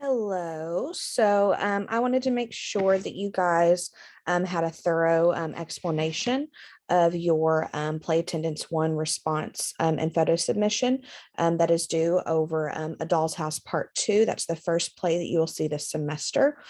Hello. So I wanted to make sure that you guys had a thorough explanation of your play attendance one response and photo submission that is due over A Doll's House Part 2. That's the first play that you will see this semester.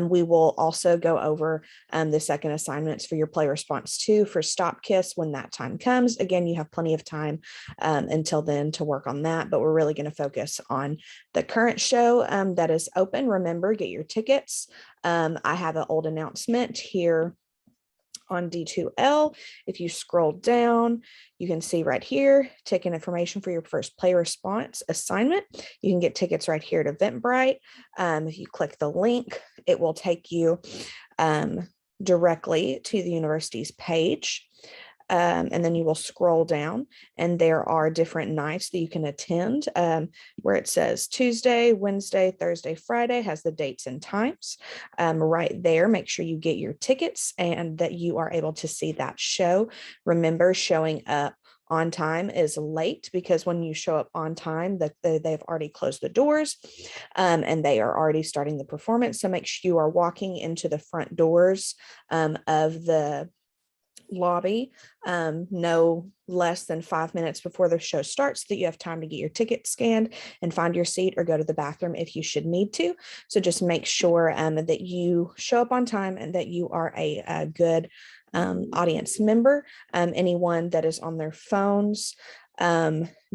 We will also go over the second assignments for your play response 2 for Stop Kiss when that time comes. Again, you have plenty of time until then to work on that, but we're really going to focus on the current show that is open. Remember, get your tickets. I have an old announcement here on D2L. If you scroll down, you can see right here, ticket information for your first play response assignment. You can get tickets right here at Eventbrite. If you click the link, it will take you directly to the university's page. And then you will scroll down and there are different nights that you can attend where it says Tuesday, Wednesday, Thursday, Friday has the dates and times right there. Make sure you get your tickets and that you are able to see that show. Remember, showing up on time is late because when you show up on time that they've already closed the doors and they are already starting the performance. So make sure you are walking into the front doors of the lobby no less than 5 minutes before the show starts so that you have time to get your ticket scanned and find your seat or go to the bathroom if you should need to. So just make sure that you show up on time and that you are a good audience member. Anyone that is on their phones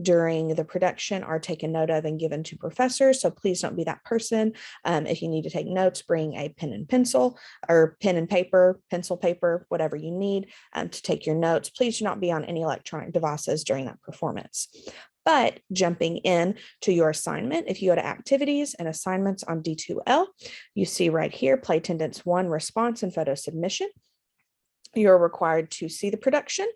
during the production are taken note of and given to professors. So please don't be that person. If you need to take notes, bring a pen and pencil or pen and paper, pencil, paper, whatever you need to take your notes. Please do not be on any electronic devices during that performance. But jumping in to your assignment, if you go to activities and assignments on D2L, you see right here, play attendance 1 response and photo submission. You're required to see the production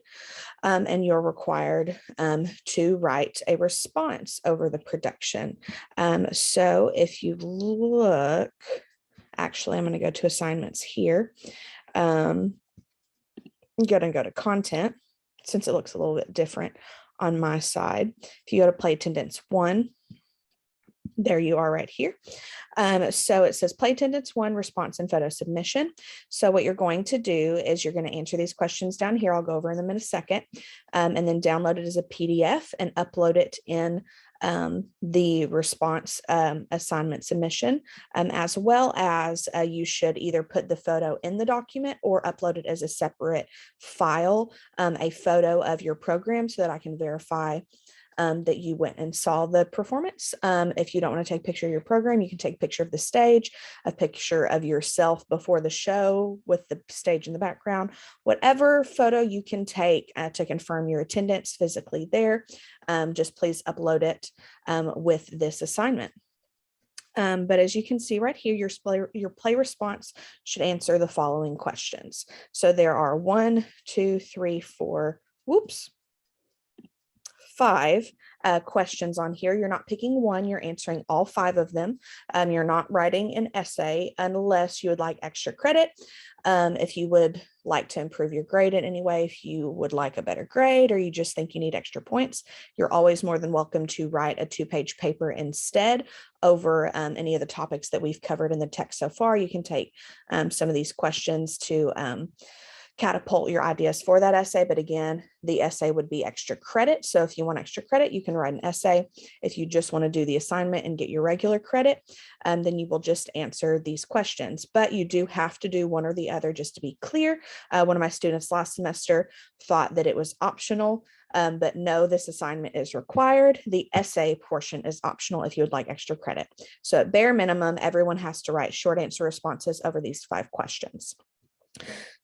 and you're required to write a response over the production. So if you look, actually, I'm going to go to assignments here. I'm going to go to content since it looks a little bit different on my side. If you go to play attendance 1, there you are right here. So it says play attendance 1 response and photo submission. So what you're going to do is you're going to answer these questions down here. I'll go over them in a second and then download it as a PDF and upload it in the response assignment submission, as well as you should either put the photo in the document or upload it as a separate file, a photo of your program so that I can verify that you went and saw the performance. If you don't want to take a picture of your program, you can take a picture of the stage, a picture of yourself before the show with the stage in the background, whatever photo you can take to confirm your attendance physically there. Just please upload it with this assignment. But as you can see right here, your play response should answer the following questions. So there are 5 questions on here. You're not picking one, you're answering all 5 of them. You're not writing an essay unless you would like extra credit. If you would like to improve your grade in any way, if you would like a better grade, or you just think you need extra points, you're always more than welcome to write a 2-page paper instead over any of the topics that we've covered in the text so far. You can take some of these questions to catapult your ideas for that essay. But again, the essay would be extra credit. So if you want extra credit, you can write an essay. If you just want to do the assignment and get your regular credit, then you will just answer these questions. But you do have to do one or the other, just to be clear. One of my students last semester thought that it was optional, but no, this assignment is required. The essay portion is optional if you would like extra credit. So at bare minimum, everyone has to write short answer responses over these 5 questions.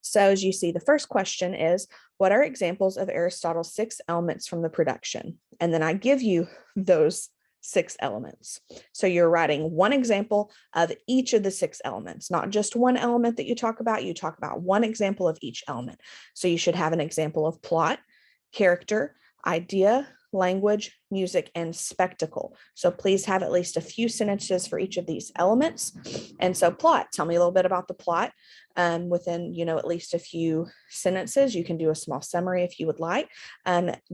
So as you see, the first question is, what are examples of Aristotle's 6 elements from the production? And then I give you those 6 elements. So you're writing one example of each of the 6 elements, not just one element that you talk about one example of each element. So you should have an example of plot, character, idea, language, music, and spectacle. So please have at least a few sentences for each of these elements. And so plot, tell me a little bit about the plot. Within, at least a few sentences. You can do a small summary if you would like.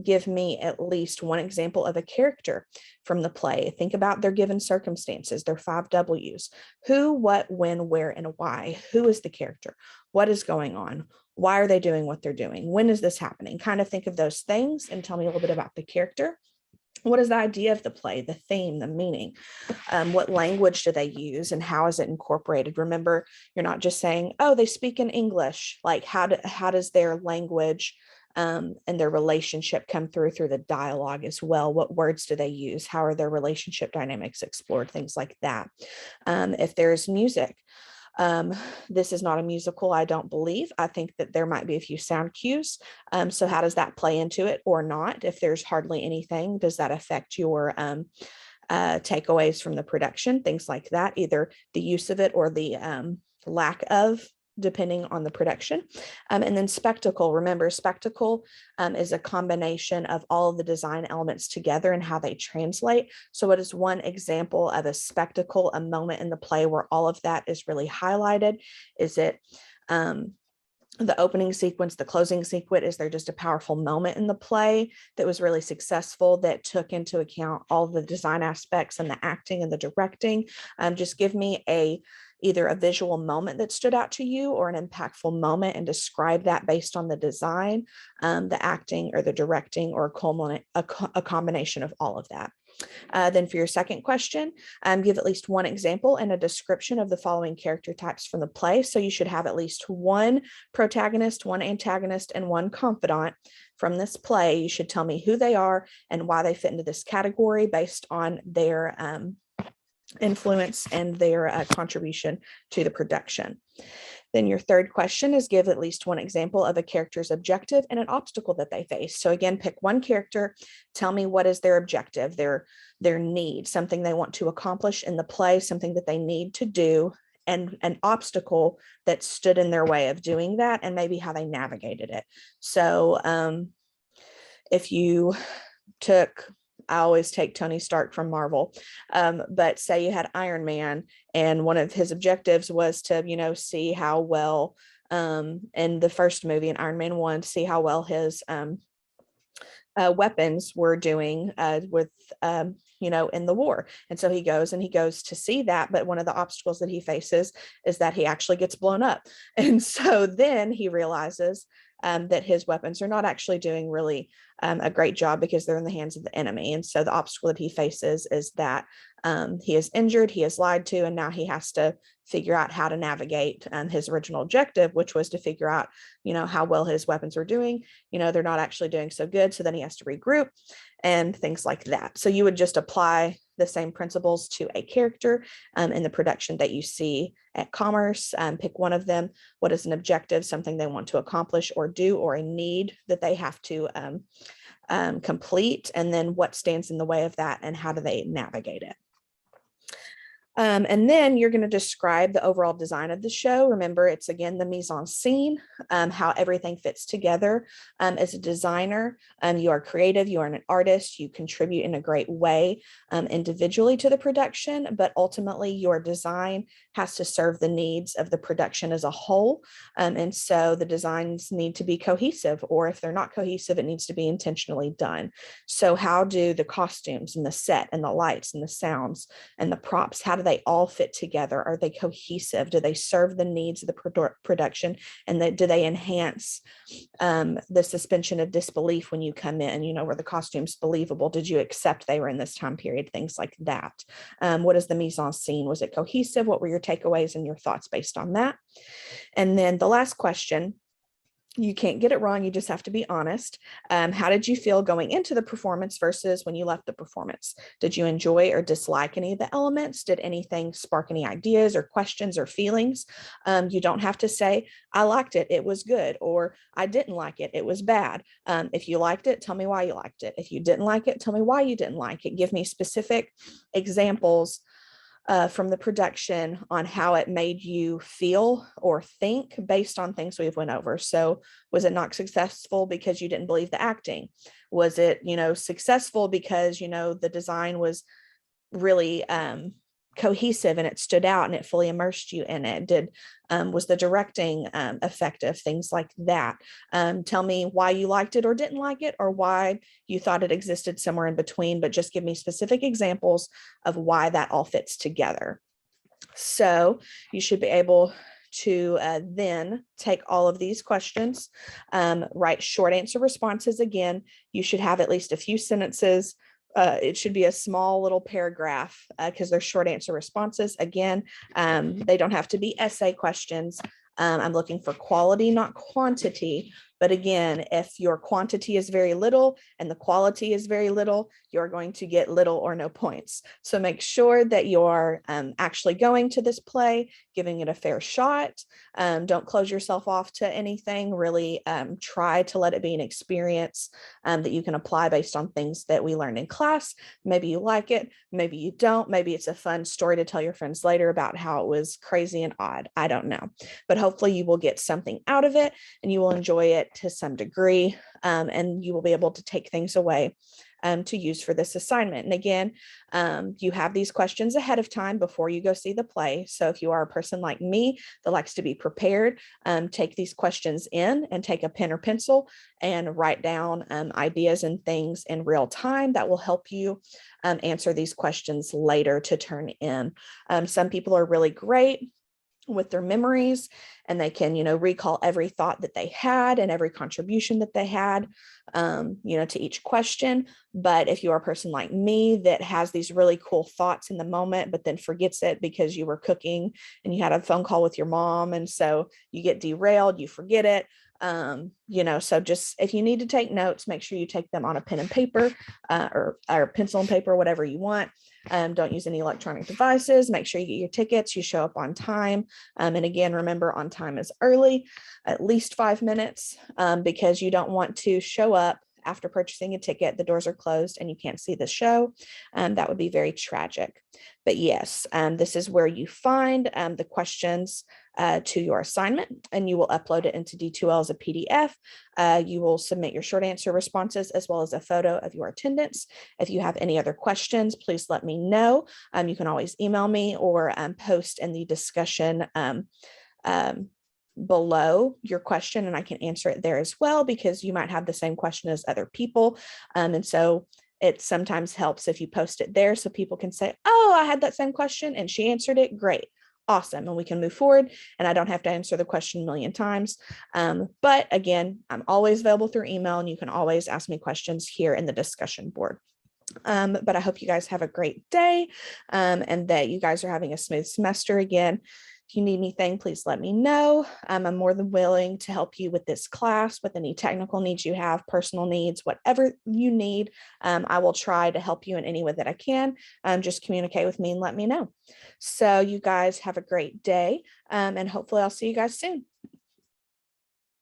Give me at least one example of a character from the play. Think about their given circumstances, their 5 W's. Who, what, when, where, and why. Who is the character? What is going on? Why are they doing what they're doing? When is this happening? Kind of think of those things and tell me a little bit about the character. What is the idea of the play, the theme, the meaning? What language do they use and how is it incorporated? Remember, you're not just saying, oh, they speak in English. Like how does their language and their relationship come through the dialogue as well? What words do they use? How are their relationship dynamics explored? Things like that. If there's music, this is not a musical, I don't believe. I think that there might be a few sound cues. So how does that play into it or not? If there's hardly anything, does that affect your takeaways from the production? Things like that, either the use of it or the lack of, depending on the production. And then spectacle, remember spectacle is a combination of all of the design elements together and how they translate. So what is one example of a spectacle, a moment in the play where all of that is really highlighted? Is it the opening sequence, the closing sequence? Is there just a powerful moment in the play that was really successful that took into account all the design aspects and the acting and the directing? Just give me either a visual moment that stood out to you or an impactful moment and describe that based on the design, the acting or the directing, or a combination of all of that. Then for your second question, give at least one example and a description of the following character types from the play. So you should have at least one protagonist, one antagonist, and one confidant from this play. You should tell me who they are and why they fit into this category based on their influence and their contribution to the production. Then your third question is give at least one example of a character's objective and an obstacle that they face. So again, pick one character, tell me what is their objective, their need, something they want to accomplish in the play, something that they need to do, and an obstacle that stood in their way of doing that, and maybe how they navigated it. So if you took, I always take Tony Stark from Marvel, but say you had Iron Man and one of his objectives was to, see how well in the first movie in Iron Man 1, see how well his weapons were doing with in the war. And so he goes to see that, but one of the obstacles that he faces is that he actually gets blown up. And so then he realizes that his weapons are not actually doing really a great job because they're in the hands of the enemy. And so the obstacle that he faces is that he is injured, he is lied to, and now he has to figure out how to navigate his original objective, which was to figure out, how well his weapons were doing. They're not actually doing so good. So then he has to regroup and things like that. So you would just apply the same principles to a character in the production that you see at Commerce. Pick one of them. What is an objective, something they want to accomplish or do, or a need that they have to complete? And then what stands in the way of that and how do they navigate it? And then you're going to describe the overall design of the show. Remember, it's again the mise en scene, how everything fits together. As a designer, you are creative, you are an artist, you contribute in a great way individually to the production, but ultimately your design has to serve the needs of the production as a whole. And so the designs need to be cohesive, or if they're not cohesive, it needs to be intentionally done. So how do the costumes and the set and the lights and the sounds and the props, how do they all fit together? Are they cohesive? Do they serve the needs of the production? And do they enhance the suspension of disbelief when you come in? Were the costumes believable? Did you accept they were in this time period? Things like that. What is the mise en scene? Was it cohesive? What were your takeaways and your thoughts based on that? And then the last question, you can't get it wrong. You just have to be honest. How did you feel going into the performance versus when you left the performance? Did you enjoy or dislike any of the elements? Did anything spark any ideas or questions or feelings? You don't have to say, I liked it, it was good, or I didn't like it, it was bad. If you liked it, tell me why you liked it. If you didn't like it, tell me why you didn't like it. Give me specific examples from the production on how it made you feel or think based on things we've went over. So was it not successful because you didn't believe the acting? Was it, successful because, the design was really cohesive and it stood out and it fully immersed you in it? Was the directing effective? Things like that. Tell me why you liked it or didn't like it, or why you thought it existed somewhere in between, but just give me specific examples of why that all fits together. So you should be able to then take all of these questions, write short answer responses. Again, you should have at least a few sentences. It should be a small little paragraph because they're short answer responses. Again, they don't have to be essay questions. I'm looking for quality, not quantity. But again, if your quantity is very little and the quality is very little, you're going to get little or no points. So make sure that you're actually going to this play, giving it a fair shot. Don't close yourself off to anything. Really try to let it be an experience that you can apply based on things that we learned in class. Maybe you like it, maybe you don't. Maybe it's a fun story to tell your friends later about how it was crazy and odd. I don't know. But hopefully you will get something out of it and you will enjoy it to some degree, and you will be able to take things away to use for this assignment. And again, you have these questions ahead of time before you go see the play. So if you are a person like me that likes to be prepared, take these questions in and take a pen or pencil and write down ideas and things in real time that will help you answer these questions later to turn in. Some people are really great with their memories and they can, recall every thought that they had and every contribution that they had, to each question. But if you are a person like me that has these really cool thoughts in the moment, but then forgets it because you were cooking and you had a phone call with your mom, and so you get derailed, you forget it. So just if you need to take notes, make sure you take them on a pen and paper or pencil and paper, whatever you want. Don't use any electronic devices. Make sure you get your tickets, you show up on time. And again, remember, on time is early, at least 5 minutes, because you don't want to show up after purchasing a ticket, the doors are closed and you can't see the show. That would be very tragic. But yes, this is where you find the questions to your assignment, and you will upload it into D2L as a PDF. You will submit your short answer responses as well as a photo of your attendance. If you have any other questions, please let me know. You can always email me or post in the discussion below your question, and I can answer it there as well, because you might have the same question as other people. And so it sometimes helps if you post it there so people can say, oh, I had that same question and she answered it. Great. Awesome. And we can move forward and I don't have to answer the question a million times. But again, I'm always available through email and you can always ask me questions here in the discussion board. But I hope you guys have a great day and that you guys are having a smooth semester. Again, if you need anything, please let me know. I'm more than willing to help you with this class, with any technical needs you have, personal needs, whatever you need. I will try to help you in any way that I can. Just communicate with me and let me know. So you guys have a great day, and hopefully I'll see you guys soon.